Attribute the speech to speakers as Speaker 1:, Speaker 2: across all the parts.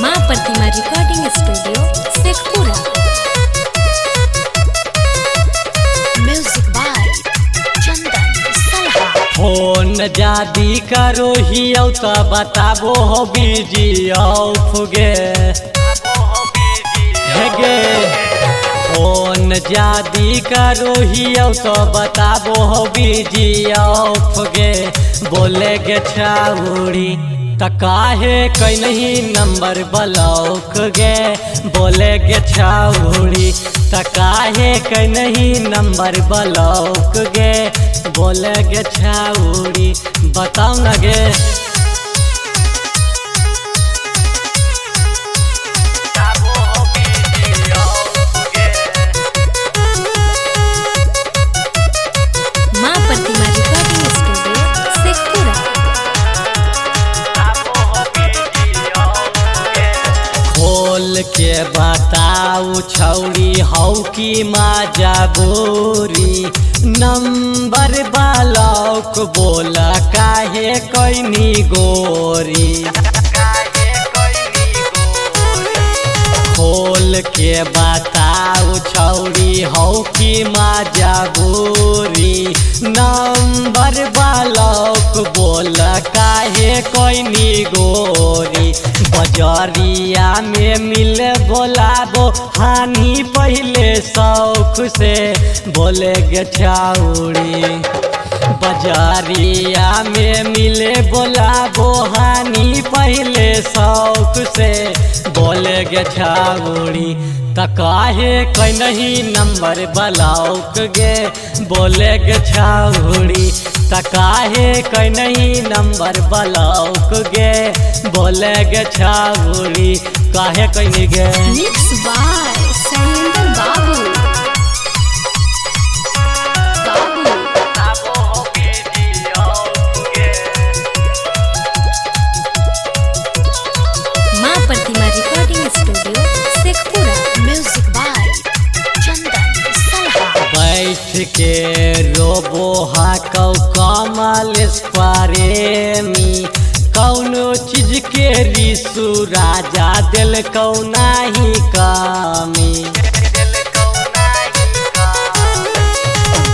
Speaker 1: माँ Pratima recording studio Sheikhpura. Music by Chandan Salha.
Speaker 2: Phone जादी करो ही तो बताबो हो बिजी फुगे हेगे। फोन जादी करो ही तो बताबो हो बिजी फुगे। बोले गे छाउड़ी त काहे कहीं नहीं नंबर ब्लॉक गे। बोले गे छाउड़ी त काहे कहीं नहीं नंबर ब्लॉक गे। बोले गे छाउड़ी बताओ न गे।
Speaker 1: माँ प्रतिमा रिकॉर्डिंग स्टूडियो शेखपुरा।
Speaker 2: खोल के बताऊ छौड़ी हौ की माजा बोरी। नंबर ब्लॉक बोला काहे कोइनी गोरी। खोल के बताऊ छौड़ी हौ की माजा बोरी। नंबर ब्लॉक बोला काहे कोइनी गोरी। बजरिया में मिले बोलाबो हानि पहले शौक से। बोले गे छाउड़ी बजरिया में मिले बोलाबो हानि पहले शौक से। बोले गे छाउड़ी त काहे कहीं नहीं नंबर ब्लॉक गे। बोले गे छाउड़ी त काहे कहीं नहीं नंबर ब्लॉक गे। बोले गे छाउड़ी काहे कहीं गे।
Speaker 1: Mix by Sailender Babu. Maa Pratima recording studio Sheikhpura. Music by Chandan Salha.
Speaker 2: बैठ के रोबो हाकौ कमल प्रेमी। कौनो चीज के रिसु राजा दिल कौना ही कमी।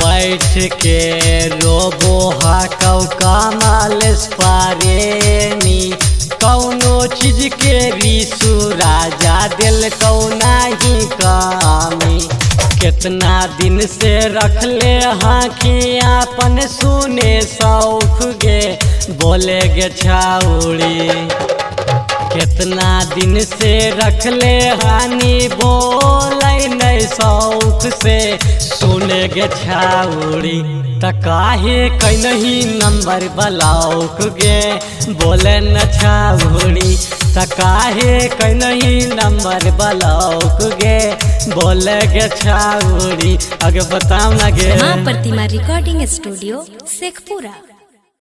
Speaker 2: बैठ के रोबो हाकौ कमल प्रेमी। कौनो चीज के रिसु राजा दिल कौना ही कमी। कितना दिन से रख ले हाखी अपन सुने शौक गे। बोले गे छाउड़ी कितना दिन से रख ले हानि बोले नहीं शौक से। सुने गे छाउड़ी त काहे कहीं नहीं नंबर ब्लॉक गे। बोले न छाउड़ी त काहे कहीं नहीं नंबर ब्लॉक गे। बोले गे छाउड़ी आगे बताओ ना गे।
Speaker 1: माँ प्रतिमा रिकॉर्डिंग स्टूडियो शेखपुरा।